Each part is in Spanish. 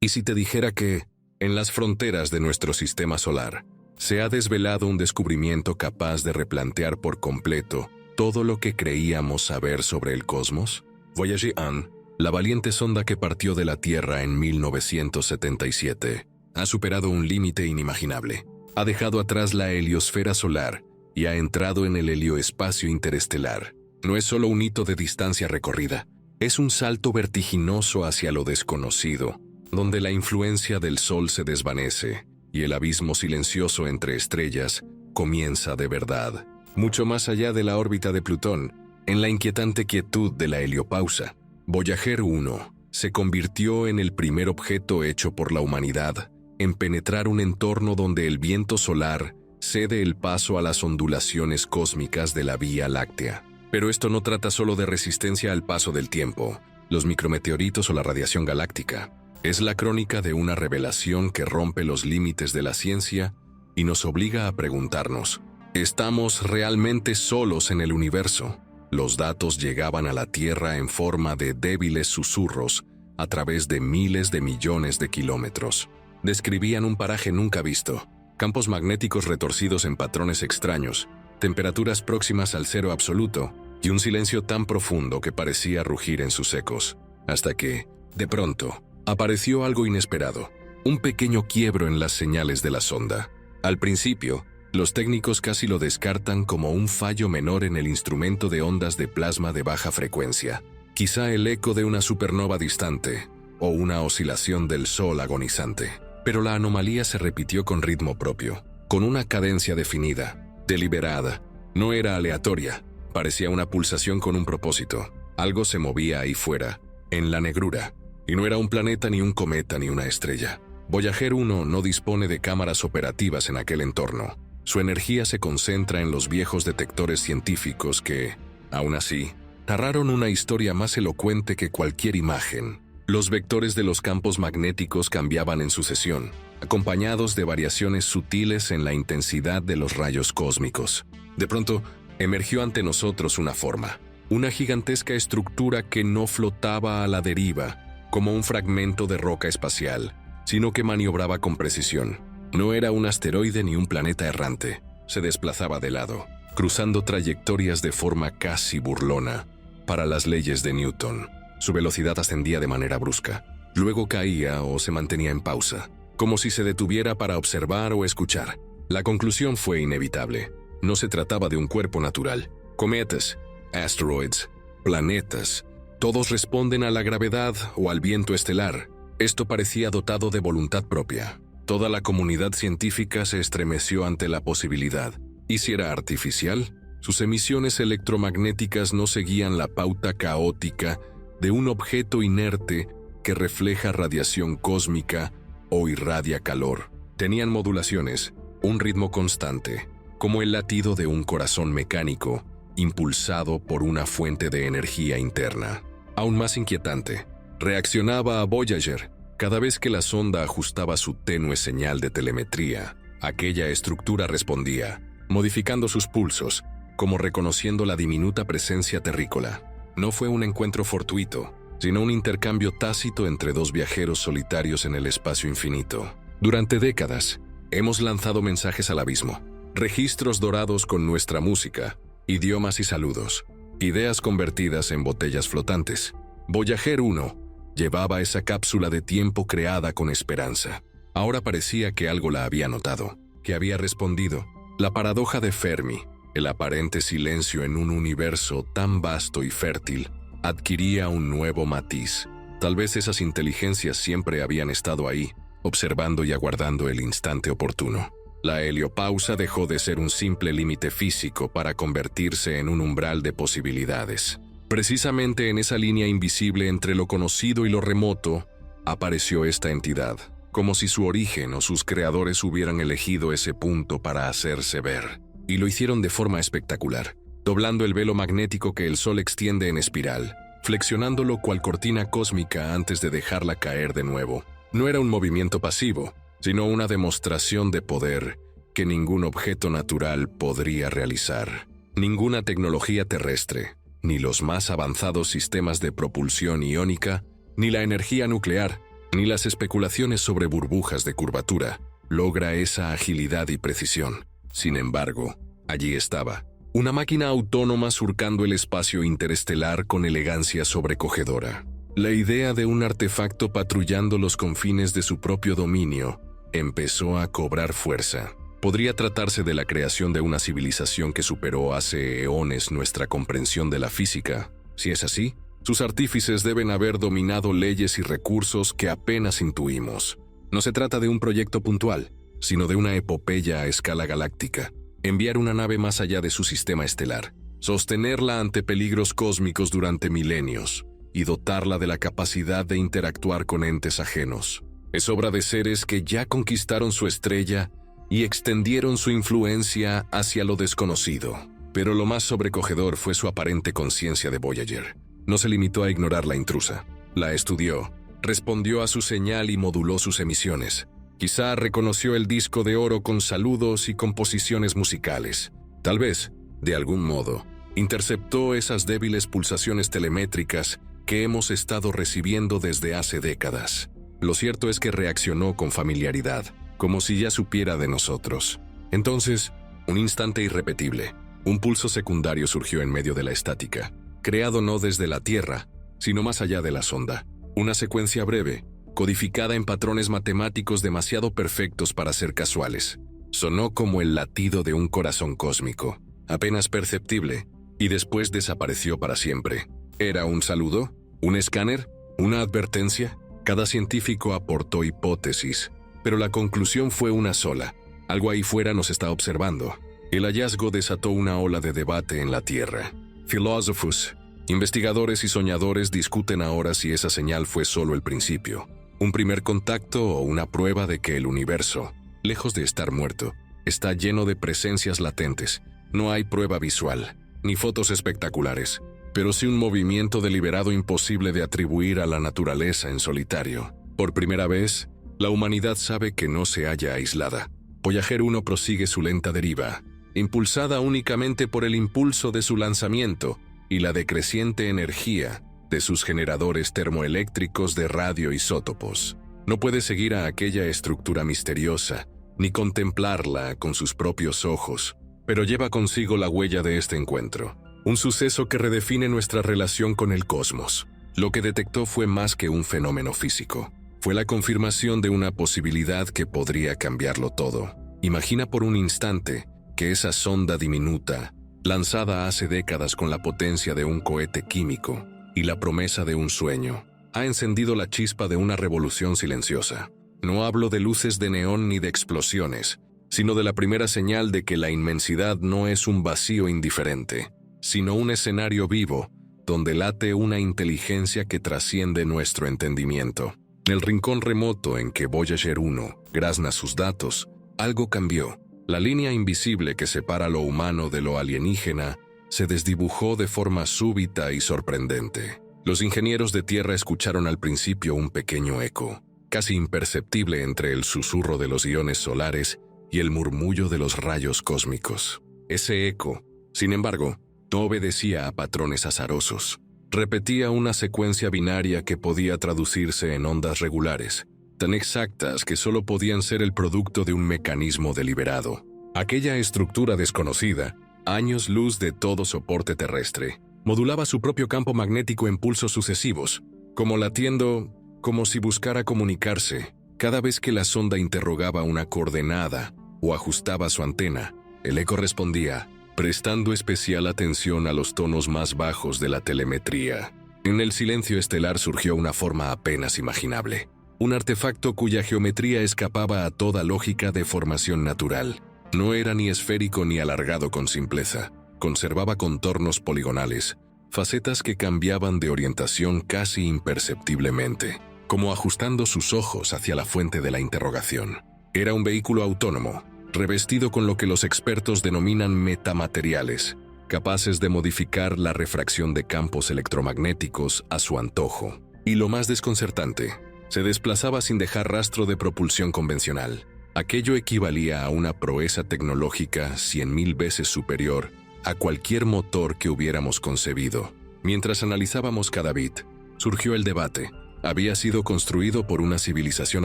¿Y si te dijera que, en las fronteras de nuestro sistema solar, se ha desvelado un descubrimiento capaz de replantear por completo todo lo que creíamos saber sobre el cosmos? Voyager 1, la valiente sonda que partió de la Tierra en 1977, ha superado un límite inimaginable. Ha dejado atrás la heliosfera solar y ha entrado en el helioespacio interestelar. No es solo un hito de distancia recorrida, es un salto vertiginoso hacia lo desconocido, donde la influencia del Sol se desvanece y el abismo silencioso entre estrellas comienza de verdad. Mucho más allá de la órbita de Plutón, en la inquietante quietud de la heliopausa, Voyager 1 se convirtió en el primer objeto hecho por la humanidad en penetrar un entorno donde el viento solar cede el paso a las ondulaciones cósmicas de la Vía Láctea. Pero esto no trata solo de resistencia al paso del tiempo, los micrometeoritos o la radiación galáctica. Es la crónica de una revelación que rompe los límites de la ciencia y nos obliga a preguntarnos, ¿estamos realmente solos en el universo? Los datos llegaban a la Tierra en forma de débiles susurros a través de miles de millones de kilómetros. Describían un paraje nunca visto, campos magnéticos retorcidos en patrones extraños, temperaturas próximas al cero absoluto y un silencio tan profundo que parecía rugir en sus ecos. Hasta que, de pronto, apareció algo inesperado, un pequeño quiebro en las señales de la sonda. Al principio, los técnicos casi lo descartan como un fallo menor en el instrumento de ondas de plasma de baja frecuencia, quizá el eco de una supernova distante o una oscilación del Sol agonizante. Pero la anomalía se repitió con ritmo propio, con una cadencia definida, deliberada. No era aleatoria, parecía una pulsación con un propósito. Algo se movía ahí fuera, en la negrura. Y no era un planeta, ni un cometa, ni una estrella. Voyager 1 no dispone de cámaras operativas en aquel entorno. Su energía se concentra en los viejos detectores científicos que, aún así, narraron una historia más elocuente que cualquier imagen. Los vectores de los campos magnéticos cambiaban en sucesión, acompañados de variaciones sutiles en la intensidad de los rayos cósmicos. De pronto, emergió ante nosotros una forma, una gigantesca estructura que no flotaba a la deriva, como un fragmento de roca espacial, sino que maniobraba con precisión. No era un asteroide ni un planeta errante. Se desplazaba de lado, cruzando trayectorias de forma casi burlona para las leyes de Newton. Su velocidad ascendía de manera brusca. Luego caía o se mantenía en pausa, como si se detuviera para observar o escuchar. La conclusión fue inevitable. No se trataba de un cuerpo natural. Cometas, asteroides, planetas, todos responden a la gravedad o al viento estelar. Esto parecía dotado de voluntad propia. Toda la comunidad científica se estremeció ante la posibilidad. ¿Y si era artificial? Sus emisiones electromagnéticas no seguían la pauta caótica de un objeto inerte que refleja radiación cósmica o irradia calor. Tenían modulaciones, un ritmo constante, como el latido de un corazón mecánico, impulsado por una fuente de energía interna. Aún más inquietante, reaccionaba a Voyager cada vez que la sonda ajustaba su tenue señal de telemetría. Aquella estructura respondía, modificando sus pulsos, como reconociendo la diminuta presencia terrícola. No fue un encuentro fortuito, sino un intercambio tácito entre dos viajeros solitarios en el espacio infinito. Durante décadas, hemos lanzado mensajes al abismo, registros dorados con nuestra música, idiomas y saludos, ideas convertidas en botellas flotantes. Voyager 1 llevaba esa cápsula de tiempo creada con esperanza. Ahora parecía que algo la había notado, que había respondido. La paradoja de Fermi, el aparente silencio en un universo tan vasto y fértil, adquiría un nuevo matiz. Tal vez esas inteligencias siempre habían estado ahí, observando y aguardando el instante oportuno. La heliopausa dejó de ser un simple límite físico para convertirse en un umbral de posibilidades. Precisamente en esa línea invisible entre lo conocido y lo remoto, apareció esta entidad, como si su origen o sus creadores hubieran elegido ese punto para hacerse ver. Y lo hicieron de forma espectacular, doblando el velo magnético que el Sol extiende en espiral, flexionándolo cual cortina cósmica antes de dejarla caer de nuevo. No era un movimiento pasivo, sino una demostración de poder que ningún objeto natural podría realizar. Ninguna tecnología terrestre, ni los más avanzados sistemas de propulsión iónica, ni la energía nuclear, ni las especulaciones sobre burbujas de curvatura logra esa agilidad y precisión. Sin embargo, allí estaba, una máquina autónoma surcando el espacio interestelar con elegancia sobrecogedora. La idea de un artefacto patrullando los confines de su propio dominio empezó a cobrar fuerza. Podría tratarse de la creación de una civilización que superó hace eones nuestra comprensión de la física. Si es así, sus artífices deben haber dominado leyes y recursos que apenas intuimos. No se trata de un proyecto puntual, sino de una epopeya a escala galáctica. Enviar una nave más allá de su sistema estelar, sostenerla ante peligros cósmicos durante milenios y dotarla de la capacidad de interactuar con entes ajenos. Es obra de seres que ya conquistaron su estrella y extendieron su influencia hacia lo desconocido. Pero lo más sobrecogedor fue su aparente conciencia de Voyager. No se limitó a ignorar la intrusa. La estudió, respondió a su señal y moduló sus emisiones. Quizá reconoció el disco de oro con saludos y composiciones musicales. Tal vez, de algún modo, interceptó esas débiles pulsaciones telemétricas que hemos estado recibiendo desde hace décadas. Lo cierto es que reaccionó con familiaridad, como si ya supiera de nosotros. Entonces, un instante irrepetible, un pulso secundario surgió en medio de la estática, creado no desde la Tierra, sino más allá de la sonda. Una secuencia breve, codificada en patrones matemáticos demasiado perfectos para ser casuales. Sonó como el latido de un corazón cósmico, apenas perceptible, y después desapareció para siempre. ¿Era un saludo? ¿Un escáner? ¿Una advertencia? Cada científico aportó hipótesis, pero la conclusión fue una sola. Algo ahí fuera nos está observando. El hallazgo desató una ola de debate en la Tierra. Filósofos, investigadores y soñadores discuten ahora si esa señal fue solo el principio, un primer contacto o una prueba de que el universo, lejos de estar muerto, está lleno de presencias latentes. No hay prueba visual, ni fotos espectaculares, pero sí un movimiento deliberado imposible de atribuir a la naturaleza en solitario. Por primera vez, la humanidad sabe que no se halla aislada. Voyager 1 prosigue su lenta deriva, impulsada únicamente por el impulso de su lanzamiento y la decreciente energía de sus generadores termoeléctricos de radioisótopos. No puede seguir a aquella estructura misteriosa, ni contemplarla con sus propios ojos, pero lleva consigo la huella de este encuentro, un suceso que redefine nuestra relación con el cosmos. Lo que detectó fue más que un fenómeno físico. Fue la confirmación de una posibilidad que podría cambiarlo todo. Imagina por un instante que esa sonda diminuta, lanzada hace décadas con la potencia de un cohete químico y la promesa de un sueño, ha encendido la chispa de una revolución silenciosa. No hablo de luces de neón ni de explosiones, sino de la primera señal de que la inmensidad no es un vacío indiferente, sino un escenario vivo, donde late una inteligencia que trasciende nuestro entendimiento. En el rincón remoto en que Voyager 1 grazna sus datos, algo cambió. La línea invisible que separa lo humano de lo alienígena se desdibujó de forma súbita y sorprendente. Los ingenieros de tierra escucharon al principio un pequeño eco, casi imperceptible entre el susurro de los iones solares y el murmullo de los rayos cósmicos. Ese eco, sin embargo, no obedecía a patrones azarosos. Repetía una secuencia binaria que podía traducirse en ondas regulares, tan exactas que solo podían ser el producto de un mecanismo deliberado. Aquella estructura desconocida, años luz de todo soporte terrestre, modulaba su propio campo magnético en pulsos sucesivos, como latiendo, como si buscara comunicarse. Cada vez que la sonda interrogaba una coordenada o ajustaba su antena, el eco respondía, prestando especial atención a los tonos más bajos de la telemetría. En el silencio estelar surgió una forma apenas imaginable, un artefacto cuya geometría escapaba a toda lógica de formación natural. No era ni esférico ni alargado con simpleza, conservaba contornos poligonales, facetas que cambiaban de orientación casi imperceptiblemente, como ajustando sus ojos hacia la fuente de la interrogación. Era un vehículo autónomo, revestido con lo que los expertos denominan metamateriales, capaces de modificar la refracción de campos electromagnéticos a su antojo. Y lo más desconcertante, se desplazaba sin dejar rastro de propulsión convencional. Aquello equivalía a una proeza tecnológica 100.000 veces superior a cualquier motor que hubiéramos concebido. Mientras analizábamos cada bit, surgió el debate. ¿Había sido construido por una civilización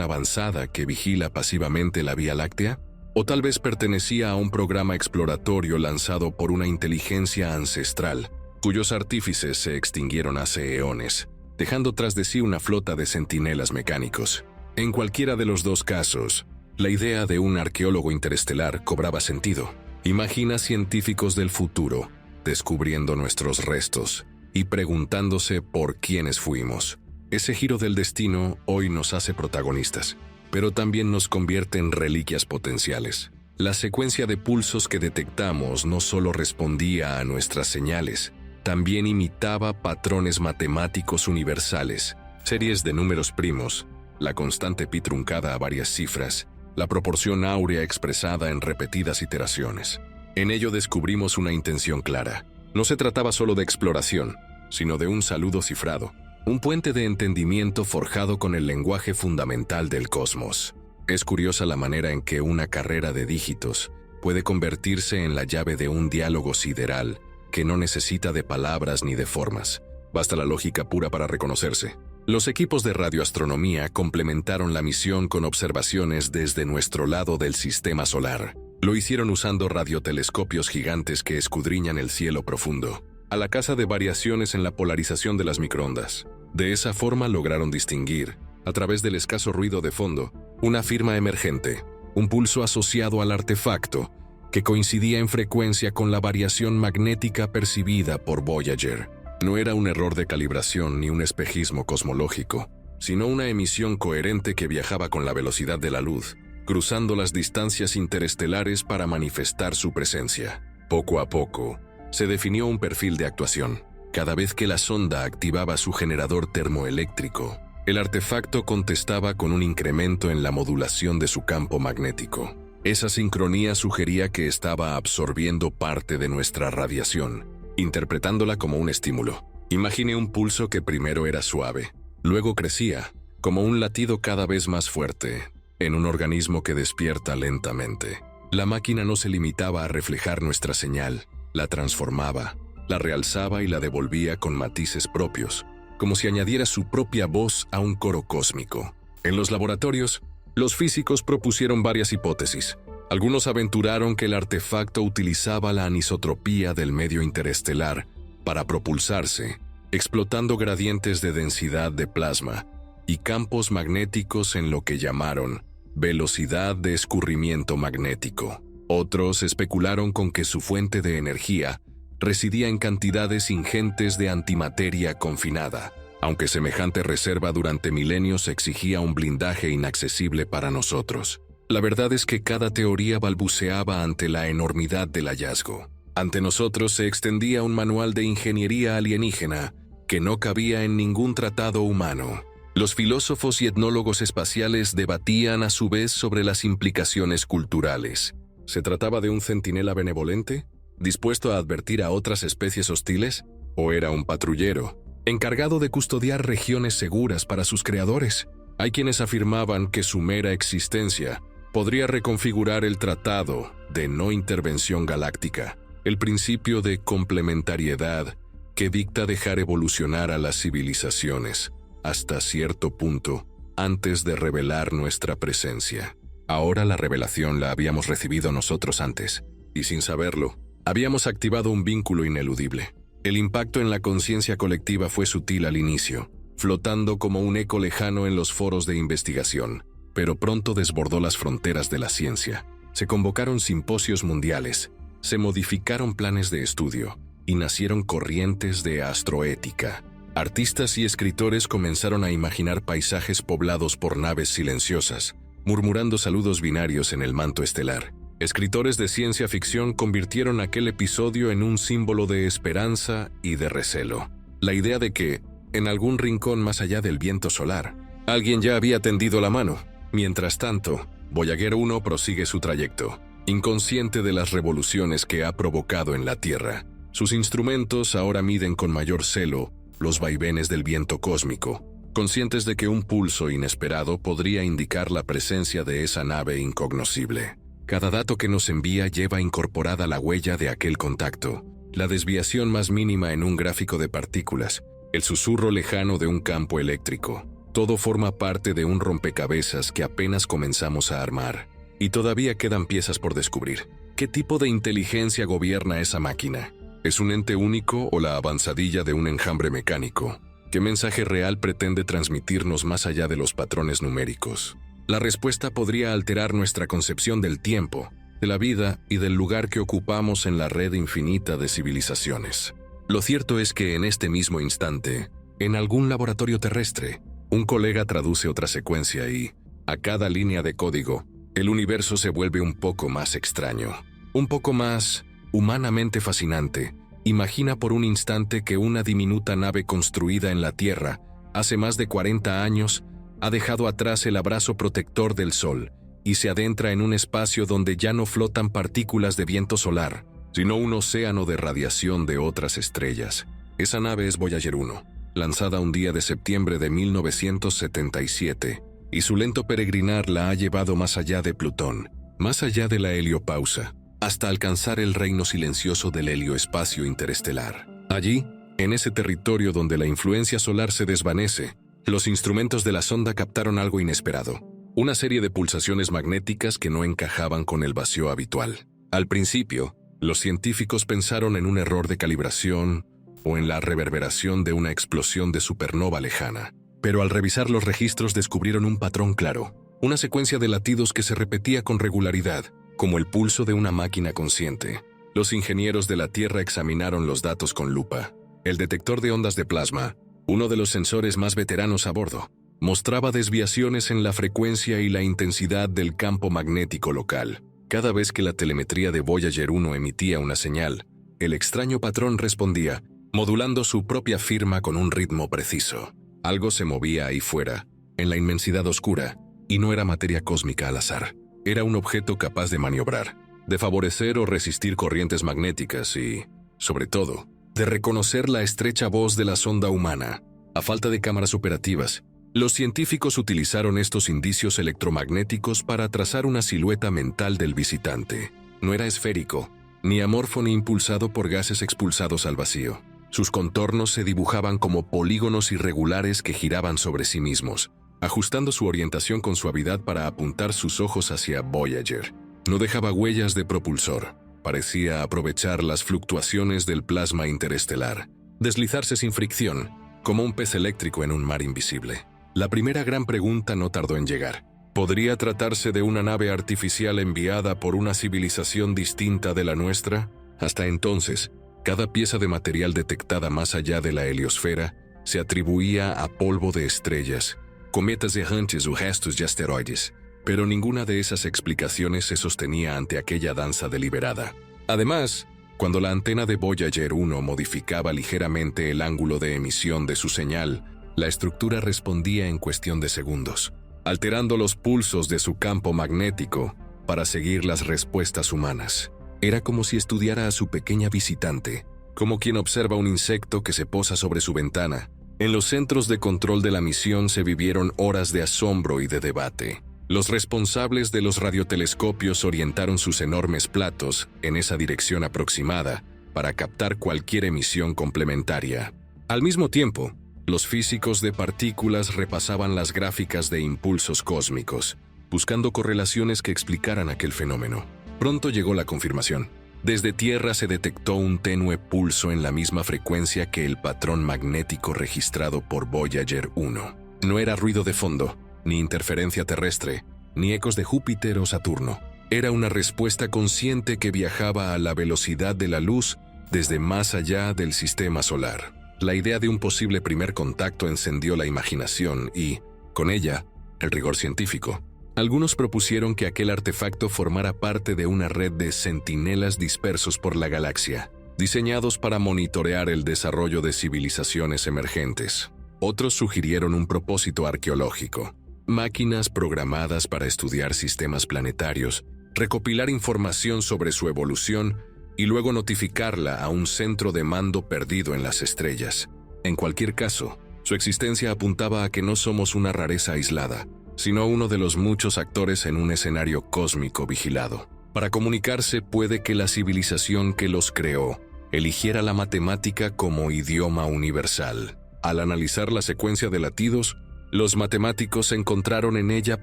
avanzada que vigila pasivamente la Vía Láctea? ¿O tal vez pertenecía a un programa exploratorio lanzado por una inteligencia ancestral, cuyos artífices se extinguieron hace eones, dejando tras de sí una flota de centinelas mecánicos? En cualquiera de los dos casos, la idea de un arqueólogo interestelar cobraba sentido. Imagina científicos del futuro descubriendo nuestros restos y preguntándose por quiénes fuimos. Ese giro del destino hoy nos hace protagonistas, pero también nos convierte en reliquias potenciales. La secuencia de pulsos que detectamos no solo respondía a nuestras señales, también imitaba patrones matemáticos universales, series de números primos, la constante pi truncada a varias cifras, la proporción áurea expresada en repetidas iteraciones. En ello descubrimos una intención clara. No se trataba solo de exploración, sino de un saludo cifrado, un puente de entendimiento forjado con el lenguaje fundamental del cosmos. Es curiosa la manera en que una carrera de dígitos puede convertirse en la llave de un diálogo sideral que no necesita de palabras ni de formas. Basta la lógica pura para reconocerse. Los equipos de radioastronomía complementaron la misión con observaciones desde nuestro lado del sistema solar. Lo hicieron usando radiotelescopios gigantes que escudriñan el cielo profundo, a la caza de variaciones en la polarización de las microondas. De esa forma lograron distinguir, a través del escaso ruido de fondo, una firma emergente, un pulso asociado al artefacto, que coincidía en frecuencia con la variación magnética percibida por Voyager. No era un error de calibración ni un espejismo cosmológico, sino una emisión coherente que viajaba con la velocidad de la luz, cruzando las distancias interestelares para manifestar su presencia. Poco a poco, se definió un perfil de actuación. Cada vez que la sonda activaba su generador termoeléctrico, el artefacto contestaba con un incremento en la modulación de su campo magnético. Esa sincronía sugería que estaba absorbiendo parte de nuestra radiación, interpretándola como un estímulo. Imagine un pulso que primero era suave, luego crecía, como un latido cada vez más fuerte, en un organismo que despierta lentamente. La máquina no se limitaba a reflejar nuestra señal, la transformaba, la realzaba y la devolvía con matices propios, como si añadiera su propia voz a un coro cósmico. En los laboratorios, los físicos propusieron varias hipótesis. Algunos aventuraron que el artefacto utilizaba la anisotropía del medio interestelar para propulsarse, explotando gradientes de densidad de plasma y campos magnéticos en lo que llamaron velocidad de escurrimiento magnético. Otros especularon con que su fuente de energía residía en cantidades ingentes de antimateria confinada, aunque semejante reserva durante milenios exigía un blindaje inaccesible para nosotros. La verdad es que cada teoría balbuceaba ante la enormidad del hallazgo. Ante nosotros se extendía un manual de ingeniería alienígena que no cabía en ningún tratado humano. Los filósofos y etnólogos espaciales debatían a su vez sobre las implicaciones culturales. ¿Se trataba de un centinela benevolente, dispuesto a advertir a otras especies hostiles? ¿O era un patrullero, encargado de custodiar regiones seguras para sus creadores? Hay quienes afirmaban que su mera existencia podría reconfigurar el Tratado de No Intervención Galáctica, el principio de complementariedad que dicta dejar evolucionar a las civilizaciones hasta cierto punto antes de revelar nuestra presencia. Ahora la revelación la habíamos recibido nosotros antes, y sin saberlo, habíamos activado un vínculo ineludible. El impacto en la conciencia colectiva fue sutil al inicio, flotando como un eco lejano en los foros de investigación, pero pronto desbordó las fronteras de la ciencia. Se convocaron simposios mundiales, se modificaron planes de estudio, y nacieron corrientes de astroética. Artistas y escritores comenzaron a imaginar paisajes poblados por naves silenciosas, murmurando saludos binarios en el manto estelar. Escritores de ciencia ficción convirtieron aquel episodio en un símbolo de esperanza y de recelo. La idea de que, en algún rincón más allá del viento solar, alguien ya había tendido la mano. Mientras tanto, Voyager 1 prosigue su trayecto, inconsciente de las revoluciones que ha provocado en la Tierra. Sus instrumentos ahora miden con mayor celo los vaivenes del viento cósmico, conscientes de que un pulso inesperado podría indicar la presencia de esa nave incognoscible. Cada dato que nos envía lleva incorporada la huella de aquel contacto, la desviación más mínima en un gráfico de partículas, el susurro lejano de un campo eléctrico. Todo forma parte de un rompecabezas que apenas comenzamos a armar. Y todavía quedan piezas por descubrir. ¿Qué tipo de inteligencia gobierna esa máquina? ¿Es un ente único o la avanzadilla de un enjambre mecánico? ¿Qué mensaje real pretende transmitirnos más allá de los patrones numéricos? La respuesta podría alterar nuestra concepción del tiempo, de la vida y del lugar que ocupamos en la red infinita de civilizaciones. Lo cierto es que en este mismo instante, en algún laboratorio terrestre, un colega traduce otra secuencia y, a cada línea de código, el universo se vuelve un poco más extraño, un poco más humanamente fascinante. Imagina por un instante que una diminuta nave construida en la Tierra hace más de 40 años ha dejado atrás el abrazo protector del Sol y se adentra en un espacio donde ya no flotan partículas de viento solar, sino un océano de radiación de otras estrellas. Esa nave es Voyager 1, lanzada un día de septiembre de 1977, y su lento peregrinar la ha llevado más allá de Plutón, más allá de la heliopausa, hasta alcanzar el reino silencioso del helioespacio interestelar. Allí, en ese territorio donde la influencia solar se desvanece, los instrumentos de la sonda captaron algo inesperado, una serie de pulsaciones magnéticas que no encajaban con el vacío habitual. Al principio, los científicos pensaron en un error de calibración o en la reverberación de una explosión de supernova lejana. Pero al revisar los registros descubrieron un patrón claro, una secuencia de latidos que se repetía con regularidad, como el pulso de una máquina consciente. Los ingenieros de la Tierra examinaron los datos con lupa. El detector de ondas de plasma, uno de los sensores más veteranos a bordo, mostraba desviaciones en la frecuencia y la intensidad del campo magnético local. Cada vez que la telemetría de Voyager 1 emitía una señal, el extraño patrón respondía, modulando su propia firma con un ritmo preciso. Algo se movía ahí fuera, en la inmensidad oscura, y no era materia cósmica al azar. Era un objeto capaz de maniobrar, de favorecer o resistir corrientes magnéticas y, sobre todo, de reconocer la estrecha voz de la sonda humana. A falta de cámaras operativas, los científicos utilizaron estos indicios electromagnéticos para trazar una silueta mental del visitante. No era esférico, ni amorfo ni impulsado por gases expulsados al vacío. Sus contornos se dibujaban como polígonos irregulares que giraban sobre sí mismos, ajustando su orientación con suavidad para apuntar sus ojos hacia Voyager. No dejaba huellas de propulsor. Parecía aprovechar las fluctuaciones del plasma interestelar, deslizarse sin fricción, como un pez eléctrico en un mar invisible. La primera gran pregunta no tardó en llegar. ¿Podría tratarse de una nave artificial enviada por una civilización distinta de la nuestra? Hasta entonces, cada pieza de material detectada más allá de la heliosfera se atribuía a polvo de estrellas, cometas errantes o restos de asteroides, pero ninguna de esas explicaciones se sostenía ante aquella danza deliberada. Además, cuando la antena de Voyager 1 modificaba ligeramente el ángulo de emisión de su señal, la estructura respondía en cuestión de segundos, alterando los pulsos de su campo magnético para seguir las respuestas humanas. Era como si estudiara a su pequeña visitante, como quien observa un insecto que se posa sobre su ventana. En los centros de control de la misión se vivieron horas de asombro y de debate. Los responsables de los radiotelescopios orientaron sus enormes platos en esa dirección aproximada para captar cualquier emisión complementaria. Al mismo tiempo, los físicos de partículas repasaban las gráficas de impulsos cósmicos, buscando correlaciones que explicaran aquel fenómeno. Pronto llegó la confirmación. Desde Tierra se detectó un tenue pulso en la misma frecuencia que el patrón magnético registrado por Voyager 1. No era ruido de fondo, ni interferencia terrestre, ni ecos de Júpiter o Saturno. Era una respuesta consciente que viajaba a la velocidad de la luz desde más allá del sistema solar. La idea de un posible primer contacto encendió la imaginación y, con ella, el rigor científico. Algunos propusieron que aquel artefacto formara parte de una red de centinelas dispersos por la galaxia, diseñados para monitorear el desarrollo de civilizaciones emergentes. Otros sugirieron un propósito arqueológico, máquinas programadas para estudiar sistemas planetarios, recopilar información sobre su evolución y luego notificarla a un centro de mando perdido en las estrellas. En cualquier caso, su existencia apuntaba a que no somos una rareza aislada, sino uno de los muchos actores en un escenario cósmico vigilado. Para comunicarse puede que la civilización que los creó eligiera la matemática como idioma universal. Al analizar la secuencia de latidos, Los matemáticos encontraron en ella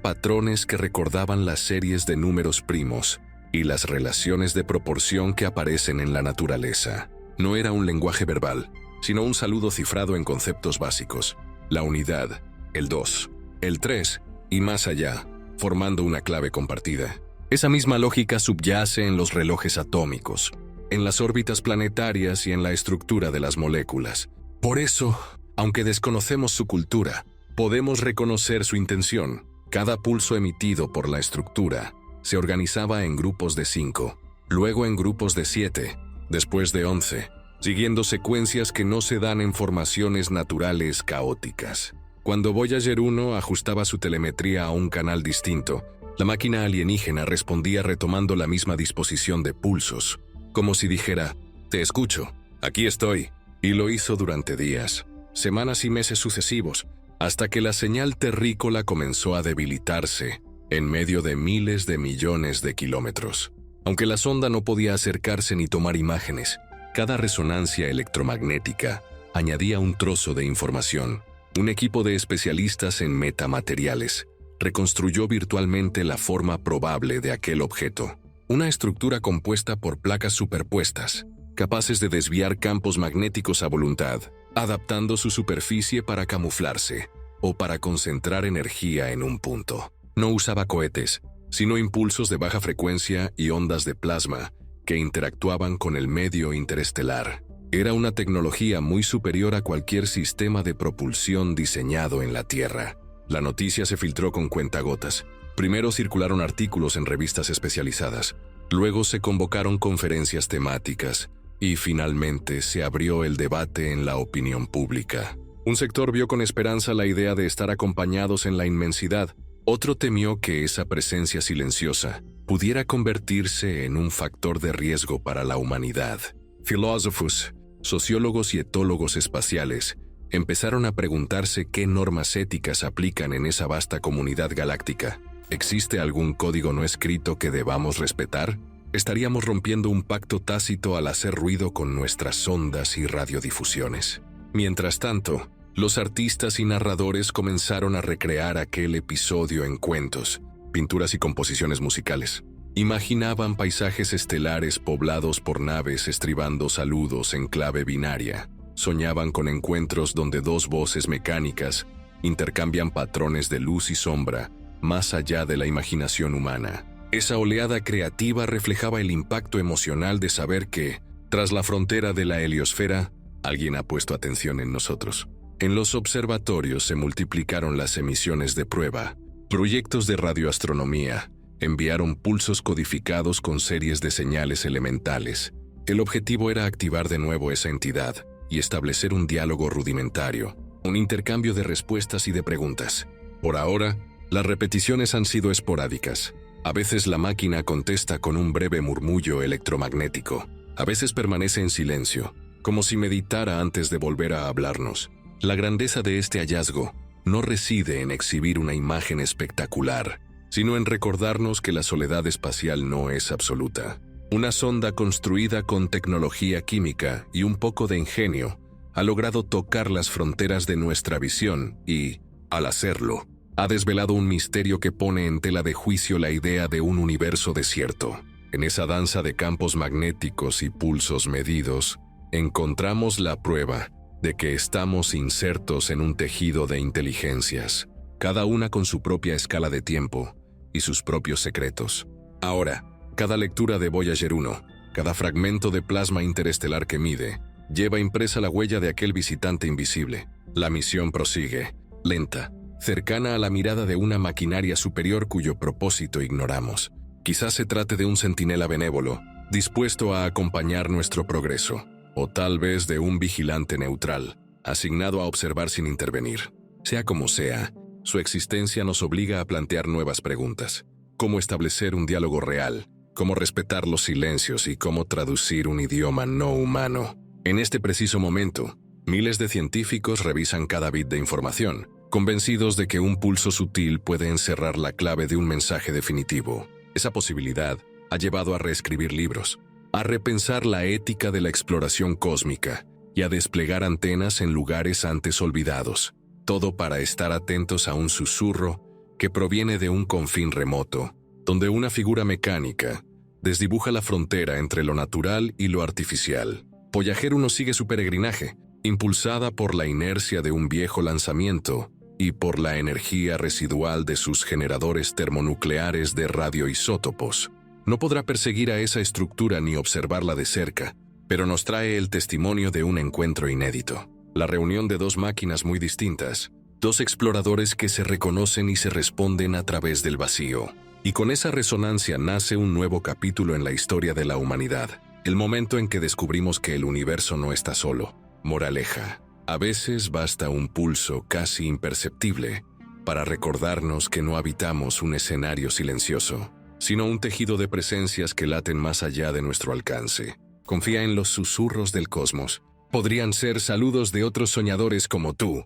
patrones que recordaban las series de números primos y las relaciones de proporción que aparecen en la naturaleza. No era un lenguaje verbal, sino un saludo cifrado en conceptos básicos: la unidad, el 2, el 3 y más allá, formando una clave compartida. Esa misma lógica subyace en los relojes atómicos, en las órbitas planetarias y en la estructura de las moléculas. Por eso, aunque desconocemos su cultura, podemos reconocer su intención. Cada pulso emitido por la estructura se organizaba en grupos de 5, luego en grupos de 7, después de 11, siguiendo secuencias que no se dan en formaciones naturales caóticas. Cuando Voyager 1 ajustaba su telemetría a un canal distinto, la máquina alienígena respondía retomando la misma disposición de pulsos, como si dijera: «Te escucho, aquí estoy», y lo hizo durante días, semanas y meses sucesivos, hasta que la señal terrícola comenzó a debilitarse en medio de miles de millones de kilómetros. Aunque la sonda no podía acercarse ni tomar imágenes, cada resonancia electromagnética añadía un trozo de información. Un equipo de especialistas en metamateriales reconstruyó virtualmente la forma probable de aquel objeto, una estructura compuesta por placas superpuestas, capaces de desviar campos magnéticos a voluntad, adaptando su superficie para camuflarse o para concentrar energía en un punto. No usaba cohetes, sino impulsos de baja frecuencia y ondas de plasma que interactuaban con el medio interestelar. Era una tecnología muy superior a cualquier sistema de propulsión diseñado en la Tierra. La noticia se filtró con cuentagotas. Primero circularon artículos en revistas especializadas, luego se convocaron conferencias temáticas y finalmente se abrió el debate en la opinión pública. Un sector vio con esperanza la idea de estar acompañados en la inmensidad. Otro temió que esa presencia silenciosa pudiera convertirse en un factor de riesgo para la humanidad. Filósofos, sociólogos y etólogos espaciales empezaron a preguntarse qué normas éticas aplican en esa vasta comunidad galáctica. ¿Existe algún código no escrito que debamos respetar? ¿Estaríamos rompiendo un pacto tácito al hacer ruido con nuestras sondas y radiodifusiones? Mientras tanto, los artistas y narradores comenzaron a recrear aquel episodio en cuentos, pinturas y composiciones musicales. Imaginaban paisajes estelares poblados por naves estribando saludos en clave binaria. Soñaban con encuentros donde dos voces mecánicas intercambian patrones de luz y sombra más allá de la imaginación humana. Esa oleada creativa reflejaba el impacto emocional de saber que, tras la frontera de la heliosfera, alguien ha puesto atención en nosotros. En los observatorios se multiplicaron las emisiones de prueba. Proyectos de radioastronomía enviaron pulsos codificados con series de señales elementales. El objetivo era activar de nuevo esa entidad y establecer un diálogo rudimentario, un intercambio de respuestas y de preguntas. Por ahora, las repeticiones han sido esporádicas. A veces la máquina contesta con un breve murmullo electromagnético. A veces permanece en silencio, como si meditara antes de volver a hablarnos. La grandeza de este hallazgo no reside en exhibir una imagen espectacular, sino en recordarnos que la soledad espacial no es absoluta. Una sonda construida con tecnología química y un poco de ingenio ha logrado tocar las fronteras de nuestra visión y, al hacerlo, ha desvelado un misterio que pone en tela de juicio la idea de un universo desierto. En esa danza de campos magnéticos y pulsos medidos, encontramos la prueba de que estamos insertos en un tejido de inteligencias, cada una con su propia escala de tiempo y sus propios secretos. Ahora, cada lectura de Voyager 1, cada fragmento de plasma interestelar que mide, lleva impresa la huella de aquel visitante invisible. La misión prosigue, lenta, cercana a la mirada de una maquinaria superior cuyo propósito ignoramos. Quizás se trate de un centinela benévolo, dispuesto a acompañar nuestro progreso, o tal vez de un vigilante neutral, asignado a observar sin intervenir. Sea como sea, su existencia nos obliga a plantear nuevas preguntas. ¿Cómo establecer un diálogo real? ¿Cómo respetar los silencios y cómo traducir un idioma no humano? En este preciso momento, miles de científicos revisan cada bit de información, convencidos de que un pulso sutil puede encerrar la clave de un mensaje definitivo. Esa posibilidad ha llevado a reescribir libros, a repensar la ética de la exploración cósmica y a desplegar antenas en lugares antes olvidados. Todo para estar atentos a un susurro que proviene de un confín remoto, donde una figura mecánica desdibuja la frontera entre lo natural y lo artificial. Voyager 1 sigue su peregrinaje, impulsada por la inercia de un viejo lanzamiento y por la energía residual de sus generadores termonucleares de radioisótopos. No podrá perseguir a esa estructura ni observarla de cerca, pero nos trae el testimonio de un encuentro inédito. La reunión de dos máquinas muy distintas, dos exploradores que se reconocen y se responden a través del vacío. Y con esa resonancia nace un nuevo capítulo en la historia de la humanidad, el momento en que descubrimos que el universo no está solo. Moraleja: a veces basta un pulso casi imperceptible para recordarnos que no habitamos un escenario silencioso, sino un tejido de presencias que laten más allá de nuestro alcance. Confía en los susurros del cosmos. Podrían ser saludos de otros soñadores como tú.